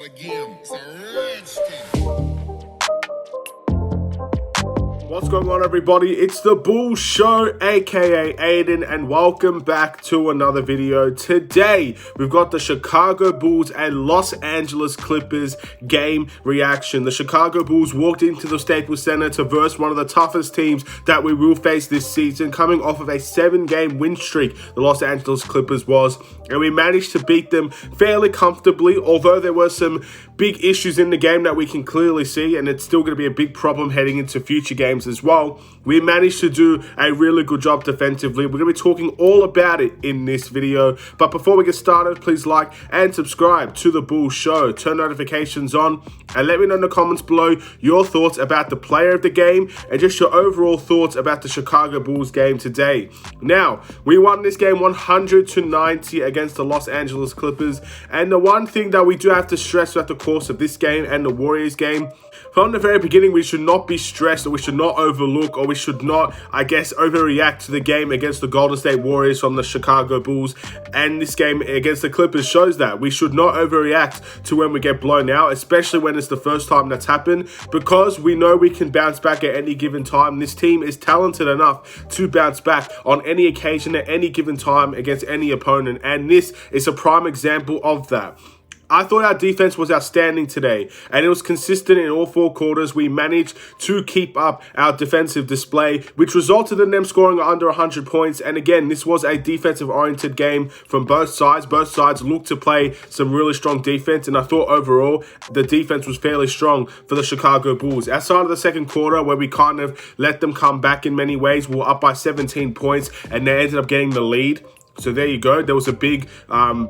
start again. It's a rich thing. What's going on, everybody? It's the Bull Show, aka Aidan, and welcome back to another video. Today, we've got the Chicago Bulls and Los Angeles Clippers game reaction. The Chicago Bulls walked into the Staples Center to verse one of the toughest teams that we will face this season, coming off of a 7-game win streak, the Los Angeles Clippers was, and we managed to beat them fairly comfortably, although there were some big issues in the game that we can clearly see, and it's still going to be a big problem heading into future games as well. We managed to do a really good job defensively. We're going to be talking all about it in this video, but before we get started, please like and subscribe to the Bull Show. Turn notifications on and let me know in the comments below your thoughts about the player of the game and just your overall thoughts about the Chicago Bulls game today. Now, we won this game 100-90 against the Los Angeles Clippers, and the one thing that we do have to stress throughout the course of this game and the Warriors game, from the very beginning, we should not be stressed, or we should not overlook, or we should not, I guess, overreact to the game against the Golden State Warriors from the Chicago Bulls. And this game against the Clippers shows that we should not overreact to when we get blown out, especially when it's the first time that's happened, because we know we can bounce back at any given time. This team is talented enough to bounce back on any occasion at any given time against any opponent, and this is a prime example of that. I thought our defense was outstanding today, and it was consistent in all 4 quarters. We managed to keep up our defensive display, which resulted in them scoring under 100 points. And again, this was a defensive-oriented game from both sides. Both sides looked to play some really strong defense, and I thought overall the defense was fairly strong for the Chicago Bulls. Outside of the second quarter, where we kind of let them come back in many ways, we were up by 17 points, and they ended up getting the lead. So there you go. There was a big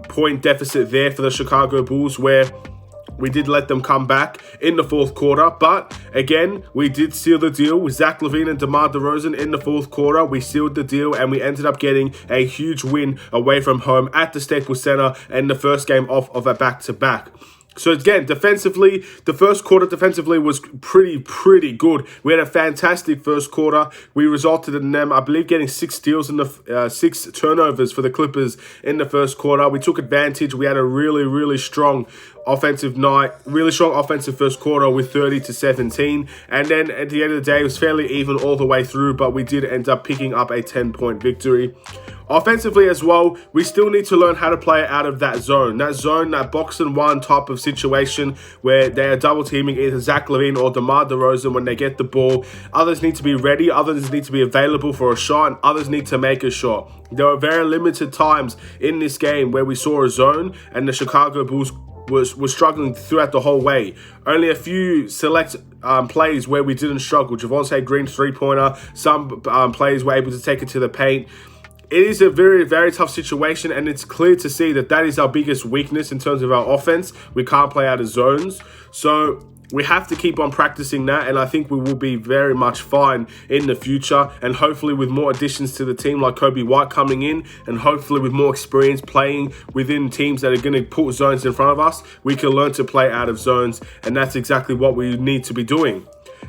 point deficit there for the Chicago Bulls, where we did let them come back in the fourth quarter. But again, we did seal the deal with Zach LaVine and DeMar DeRozan in the fourth quarter. We sealed the deal, and we ended up getting a huge win away from home at the Staples Center in the first game off of a back-to-back. So again, defensively, the first quarter defensively was pretty good. We had a fantastic first quarter. We resulted in them, I believe, getting 6 steals in the 6 turnovers for the Clippers in the first quarter. We took advantage. We had a really strong offensive night, really strong offensive first quarter with 30-17. And then at the end of the day, it was fairly even all the way through, but we did end up picking up a 10-point victory. Offensively as well, we still need to learn how to play out of that zone, that box and one type of situation where they are double teaming either Zach LaVine or DeMar DeRozan when they get the ball. Others need to be ready, others need to be available for a shot, and others need to make a shot. There were very limited times in this game where we saw a zone and the Chicago Bulls was struggling throughout the whole way. Only a few select plays where we didn't struggle. Javonte Green's 3-pointer, some players were able to take it to the paint. It is a very tough situation, and it's clear to see that that is our biggest weakness in terms of our offense. We can't play out of zones. So we have to keep on practicing that, and I think we will be very much fine in the future. And hopefully with more additions to the team like Kobe White coming in, and hopefully with more experience playing within teams that are going to put zones in front of us, we can learn to play out of zones, and that's exactly what we need to be doing.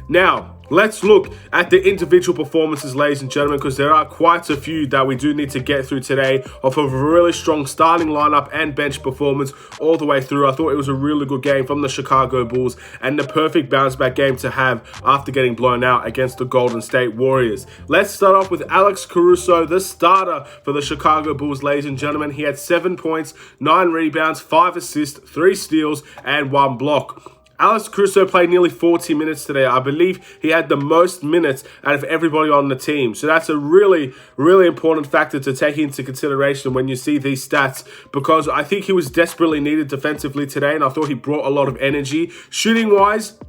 Now, let's look at the individual performances, ladies and gentlemen, because there are quite a few that we do need to get through today off of a really strong starting lineup and bench performance all the way through. I thought it was a really good game from the Chicago Bulls and the perfect bounce back game to have after getting blown out against the Golden State Warriors. Let's start off with Alex Caruso, the starter for the Chicago Bulls, ladies and gentlemen. He had 7 points, 9 rebounds, 5 assists, 3 steals, and 1 block. Alex Caruso played nearly 40 minutes today. I believe he had the most minutes out of everybody on the team. So that's a really important factor to take into consideration when you see these stats, because I think he was desperately needed defensively today, and I thought he brought a lot of energy. Shooting-wise,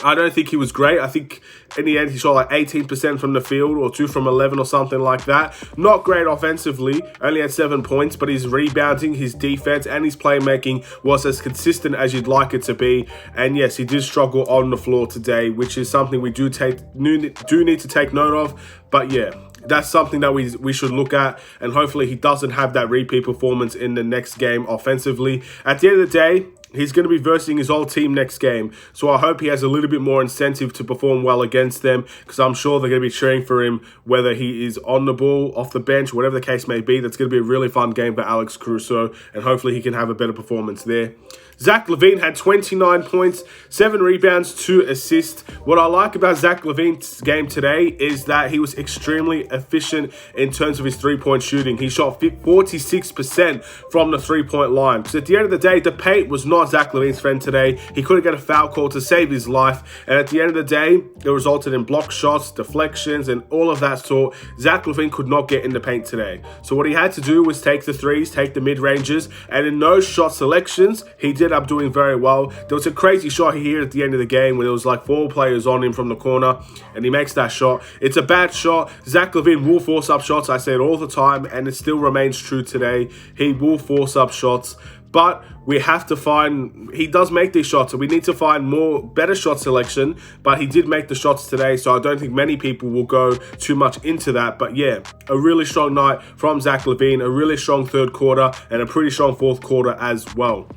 I don't think he was great. I think in the end he shot like 18% from the field, or 2 from 11 or something like that. Not great offensively, only had 7 points, but his rebounding, his defense, and his playmaking was as consistent as you'd like it to be. And yes, he did struggle on the floor today, which is something we do need to take note of. But yeah, that's something that we should look at, and hopefully he doesn't have that repeat performance in the next game offensively. At the end of the day, he's going to be versing his old team next game. So I hope he has a little bit more incentive to perform well against them, because I'm sure they're going to be cheering for him, whether he is on the ball, off the bench, whatever the case may be. That's going to be a really fun game for Alex Caruso, and hopefully he can have a better performance there. Zach LaVine had 29 points, 7 rebounds, 2 assists. What I like about Zach LaVine's game today is that he was extremely efficient in terms of his three-point shooting. He shot 46% from the three-point line. Because at the end of the day, the paint was not Zach LaVine's friend today. He couldn't get a foul call to save his life. And at the end of the day, it resulted in block shots, deflections, and all of that sort. Zach LaVine could not get in the paint today. So what he had to do was take the threes, take the mid-ranges, and in those shot selections, he did up doing very well. There was a crazy shot here at the end of the game where there was like 4 players on him from the corner, and he makes that shot. It's a bad shot. Zach LaVine will force up shots. I say it all the time, and it still remains true today. He will force up shots, but we have to find, he does make these shots, so we need to find better shot selection, but he did make the shots today, so I don't think many people will go too much into that. But yeah, a really strong night from Zach LaVine, a really strong third quarter, and a pretty strong fourth quarter as well.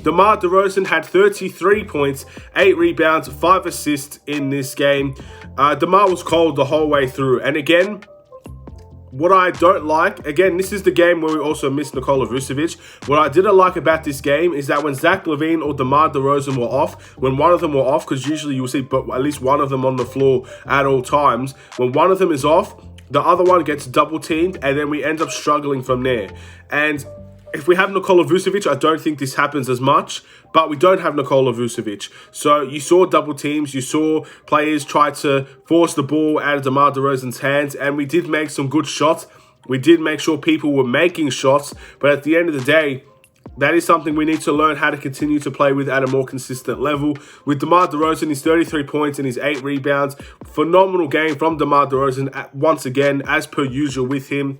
DeMar DeRozan had 33 points, 8 rebounds, 5 assists in this game. DeMar was cold the whole way through. And again, what I don't like, again, this is the game where we also missed Nikola Vucevic. What I didn't like about this game is that when Zach LaVine or DeMar DeRozan were off, when one of them were off, because usually you'll see but at least one of them on the floor at all times, when one of them is off, the other one gets double teamed, and then we end up struggling from there. And if we have Nikola Vucevic, I don't think this happens as much, but we don't have Nikola Vucevic. So you saw double teams, you saw players try to force the ball out of DeMar DeRozan's hands, and we did make some good shots. We did make sure people were making shots, but at the end of the day, that is something we need to learn how to continue to play with at a more consistent level. With DeMar DeRozan, his 33 points and his 8 rebounds. Phenomenal game from DeMar DeRozan, once again, as per usual with him.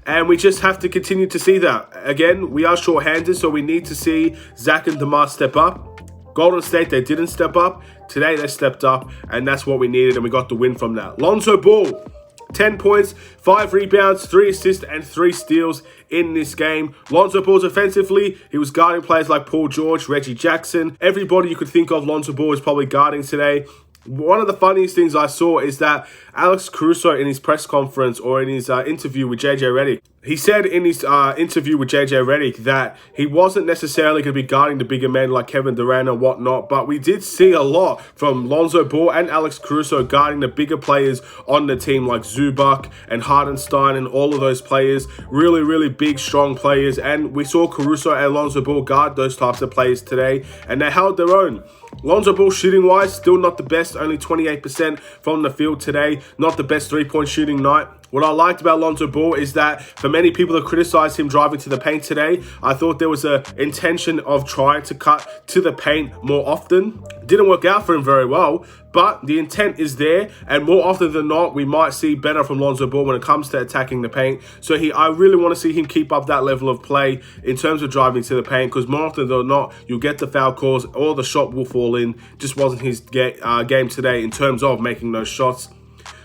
And we just have to continue to see that. Again, we are short-handed, so we need to see Zach and DeMar step up. Golden State, they didn't step up. Today, they stepped up, and that's what we needed, and we got the win from that. Lonzo Ball, 10 points, 5 rebounds, 3 assists, and 3 steals in this game. Lonzo Ball's offensively, he was guarding players like Paul George, Reggie Jackson. Everybody you could think of, Lonzo Ball is probably guarding today. One of the funniest things I saw is that Alex Caruso in his press conference or in his interview with JJ Redick, he said in his interview with JJ Redick that he wasn't necessarily going to be guarding the bigger men like Kevin Durant and whatnot, but we did see a lot from Lonzo Ball and Alex Caruso guarding the bigger players on the team like Zubac and Hardenstein and all of those players. Really, really big, strong players, and we saw Caruso and Lonzo Ball guard those types of players today, and they held their own. Lonzo Ball shooting-wise, still not the best, only 28% from the field today. Not the best three-point shooting night. What I liked about Lonzo Ball is that for many people that criticized him driving to the paint today, I thought there was an intention of trying to cut to the paint more often. Didn't work out for him very well, but the intent is there, and more often than not, we might see better from Lonzo Ball when it comes to attacking the paint. So I really want to see him keep up that level of play in terms of driving to the paint, because more often than not, you'll get the foul calls or the shot will fall in. Just wasn't his game today in terms of making those shots.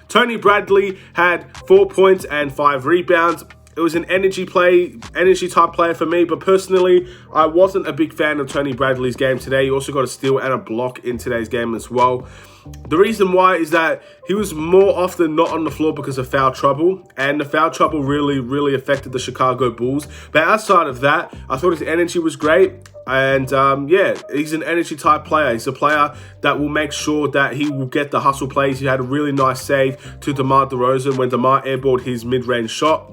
Tony Bradley had 4 points and 5 rebounds. It was an energy type player for me, but personally, I wasn't a big fan of Tony Bradley's game today. He also got a steal and a block in today's game as well. The reason why is that he was more often not on the floor because of foul trouble, and the foul trouble really, really affected the Chicago Bulls. But outside of that, I thought his energy was great. And yeah, he's an energy type player. He's a player that will make sure that he will get the hustle plays. He had a really nice save to DeMar DeRozan when DeMar airballed his mid-range shot.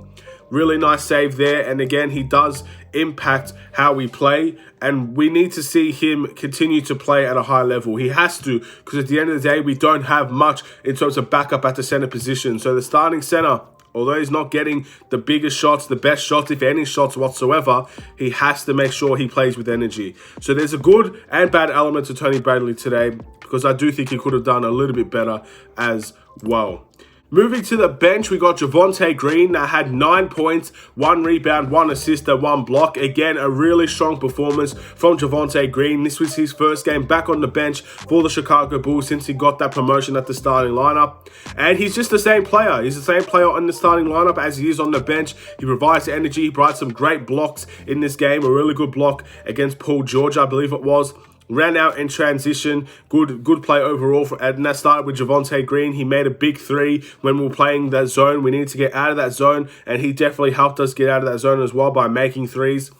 Really nice save there. And again, he does impact how we play. And we need to see him continue to play at a high level. He has to, because at the end of the day, we don't have much in terms of backup at the center position. So the starting center, although he's not getting the biggest shots, the best shots, if any shots whatsoever, he has to make sure he plays with energy. So there's a good and bad element to Tony Bradley today, because I do think he could have done a little bit better as well. Moving to the bench, we got Javonte Green that had 9 points, 1 rebound, 1 assist, and 1 block. Again, a really strong performance from Javonte Green. This was his first game back on the bench for the Chicago Bulls since he got that promotion at the starting lineup. And he's just the same player. He's the same player on the starting lineup as he is on the bench. He provides energy. He provides some great blocks in this game. A really good block against Paul George, I believe it was. Ran out in transition. Good play overall. And that started with Javonte Green. He made a big three when we were playing that zone. We needed to get out of that zone, and he definitely helped us get out of that zone as well by making threes.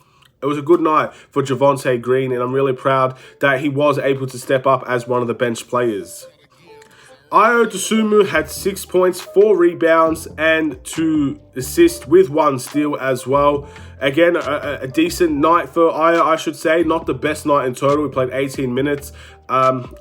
It was a good night for Javonte Green, and I'm really proud that he was able to step up as one of the bench players. Ayo Dosunmu had 6 points, 4 rebounds, and 2 assists with 1 steal as well. Again, a decent night for Ayo, I should say. Not the best night in total. We played 18 minutes.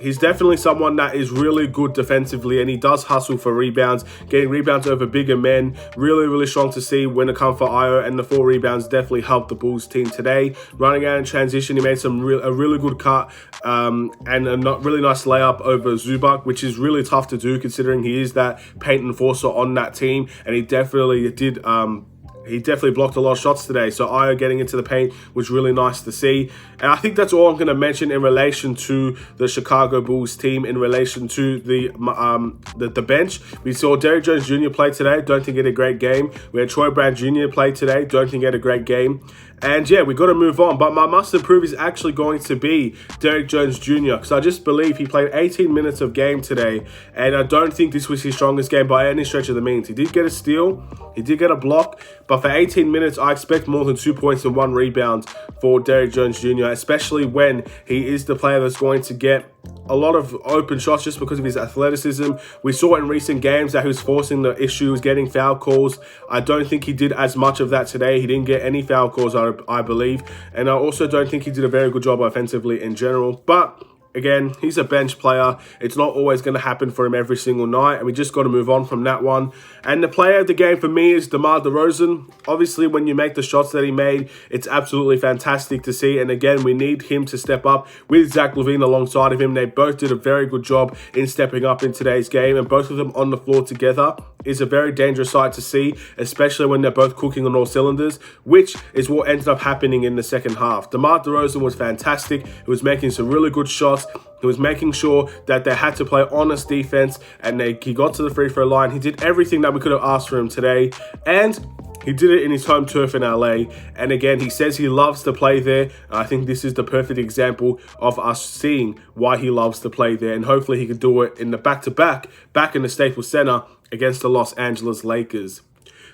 He's definitely someone that is really good defensively, and he does hustle for rebounds, getting rebounds over bigger men. Really, really strong to see when it comes for Ayo, and the 4 rebounds definitely helped the Bulls team today. Running out in transition, he made a really good cut and a really nice layup over Zubac, which is really tough to do considering he is that paint enforcer on that team, and he definitely did. He definitely blocked a lot of shots today. So Ayo getting into the paint was really nice to see. And I think that's all I'm going to mention in relation to the Chicago Bulls team, in relation to the bench. We saw Derrick Jones Jr. play today. Don't think he had a great game. We had Troy Brown Jr. play today. Don't think he had a great game. And yeah, we got to move on. But my must improve is actually going to be Derrick Jones Jr. because I just believe he played 18 minutes of game today. And I don't think this was his strongest game by any stretch of the means. He did get a steal. He did get a block. But for 18 minutes, I expect more than 2 points and 1 rebound for Derrick Jones Jr., especially when he is the player that's going to get a lot of open shots just because of his athleticism. We saw in recent games that he was forcing the issues, getting foul calls. I don't think he did as much of that today. He didn't get any foul calls, I believe. And I also don't think he did a very good job offensively in general. But again, he's a bench player. It's not always going to happen for him every single night, and we just got to move on from that one. And the player of the game for me is DeMar DeRozan. Obviously, when you make the shots that he made, it's absolutely fantastic to see. And again, we need him to step up with Zach LaVine alongside of him. They both did a very good job in stepping up in today's game, and both of them on the floor together is a very dangerous sight to see, especially when they're both cooking on all cylinders, which is what ended up happening in the second half. DeMar DeRozan was fantastic. He was making some really good shots. He was making sure that they had to play honest defense, and he got to the free throw line. He did everything that we could have asked for him today, and he did it in his home turf in LA. And again, he says he loves to play there. I think this is the perfect example of us seeing why he loves to play there, and hopefully he can do it in the back-to-back back in the Staples Center against the Los Angeles Lakers.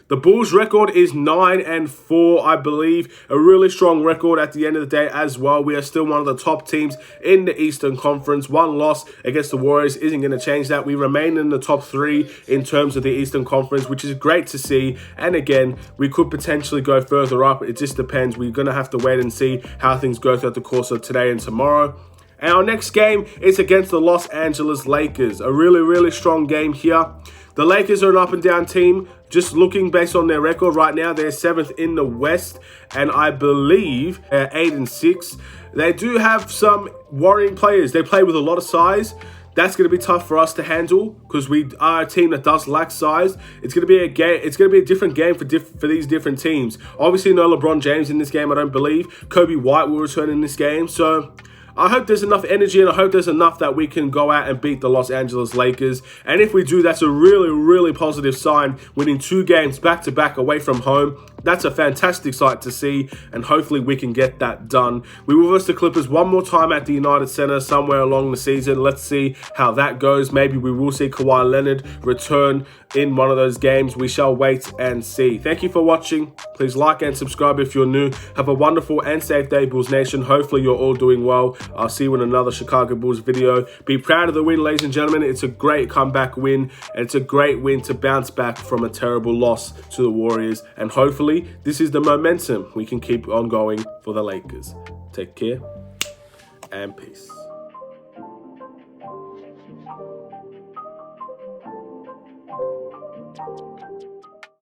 The Bulls' record is 9-4, I believe. A really strong record at the end of the day as well. We are still one of the top teams in the Eastern Conference. One loss against the Warriors isn't going to change that. We remain in the top 3 in terms of the Eastern Conference, which is great to see. And again, we could potentially go further up. It just depends. We're going to have to wait and see how things go throughout the course of today and tomorrow. And our next game is against the Los Angeles Lakers. A really, really strong game here. The Lakers are an up and down team. Just looking based on their record right now, they're 7th in the West, and I believe they're 8-6. They do have some worrying players. They play with a lot of size. That's going to be tough for us to handle because we are a team that does lack size. It's going to be a game. It's going to be a different game for these different teams. Obviously, no LeBron James in this game, I don't believe. Kobe White will return in this game, so I hope there's enough energy, and I hope there's enough that we can go out and beat the Los Angeles Lakers. And if we do, that's a really, really positive sign, winning 2 games back-to-back away from home. That's a fantastic sight to see, and hopefully we can get that done. We will versus the Clippers one more time at the United Center somewhere along the season. Let's see how that goes. Maybe we will see Kawhi Leonard return in one of those games. We shall wait and see. Thank you for watching. Please like and subscribe if you're new. Have a wonderful and safe day, Bulls Nation. Hopefully you're all doing well. I'll see you in another Chicago Bulls video. Be proud of the win, ladies and gentlemen. It's a great comeback win, and it's a great win to bounce back from a terrible loss to the Warriors. And hopefully this is the momentum we can keep on going for the Lakers. Take care and peace.